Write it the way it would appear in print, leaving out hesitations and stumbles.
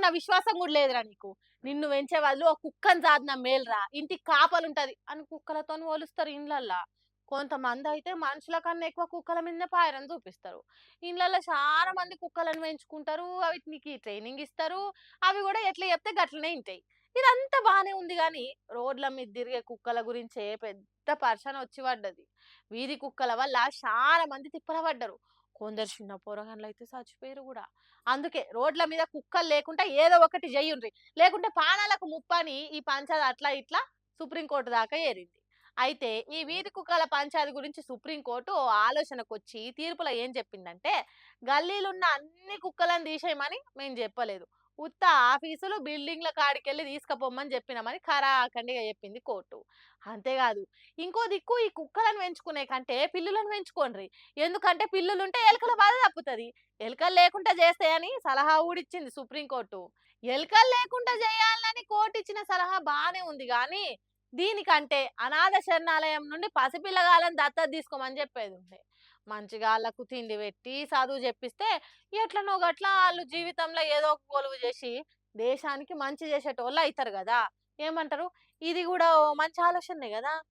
కుక్కకున్న విశ్వాసం కూడా లేదురా నీకు. నిన్ను పెంచే వాళ్ళు ఒక కుక్కని సాదినా మేలురా, ఇంటికి కాపలుంటది అని కుక్కలతోని పోలుస్తారు ఇండ్లల్ల. కొంతమందయితే మనుషుల కన్నా ఎక్కువ కుక్కల మీదనే పాయరం చూపిస్తారు. ఇండ్లల్ల చాలా మంది కుక్కలను పెంచుకుంటారు. వాటికి ట్రైనింగ్ ఇస్తారు. అవి కూడా ఎట్లా చెప్తే గట్లనే ఇంటాయి. ఇదంతా బానే ఉంది గానీ, రోడ్ల మీద తిరిగే కుక్కల గురించే పెద్ద పర్సన్ వచ్చి పడ్డది. వీధి కుక్కల వల్ల చాలా మంది తిప్పల పడ్డరు. కొందరు చిన్న పోరగాండ్లయితే చచ్చిపోయారు గూడా. అందుకే రోడ్ల మీద కుక్కలు లేకుండా ఏదో ఒకటి జెయ్యుండ్రి. లేకుంటే ప్రాణాలకు ముప్పని ఈ పంచాయతీ అట్లా ఇట్లా సుప్రీం కోర్ట్ దాకా ఏరింది. అయితే ఈ వీధి కుక్కల పంచాయతీ గురించి సుప్రీం కోర్ట్ ఓ ఆలోచనకొచ్చి తీర్పులో ఏం చెప్పిందంటే, గల్లీలున్న అన్ని కుక్కలను తీసేయమని మేము చెప్పలేదు. ఉత్త ఆఫీసులు, బిల్డింగ్‌ల కాడికెళ్ళి తీసుకపోమ్మని చెప్పినామని ఖరాఖండిగా చెప్పింది కోర్టు. అంతేకాదు, ఇంకో దిక్కు ఈ కుక్కలను పెంచుకునే కంటే పిల్లులను పెంచుకోండ్రి. ఎందుకంటే పిల్లులుంటే ఎలుకల బాధ తప్పుతది. ఎలుకలు లేకుండా చేస్తాయని సలహా కూడా ఇచ్చింది సుప్రీం కోర్టు. ఎలుకలు లేకుండా చేయాలని కోర్టు ఇచ్చిన సలహా బానే ఉంది గానీ, దీనికంటే అనాథ శరణాలయం నుండి పసిపిల్లగాళ్ళని దత్తత తీసుకోమని చెప్పేదుండే. మంచిగా ఆళ్ళకు తిండి పెట్టి, చదువు చెప్పిస్తే ఎట్లనో గట్ల ఆళ్ళు జీవితంలో ఏదో ఒక కొలువు చేసి, దేశానికి మంచి చేసేటోళ్ళు అయితారు గదా! ఏమంటారు? ఇది గూడా ఓ మంచి ఆలోచనే గదా!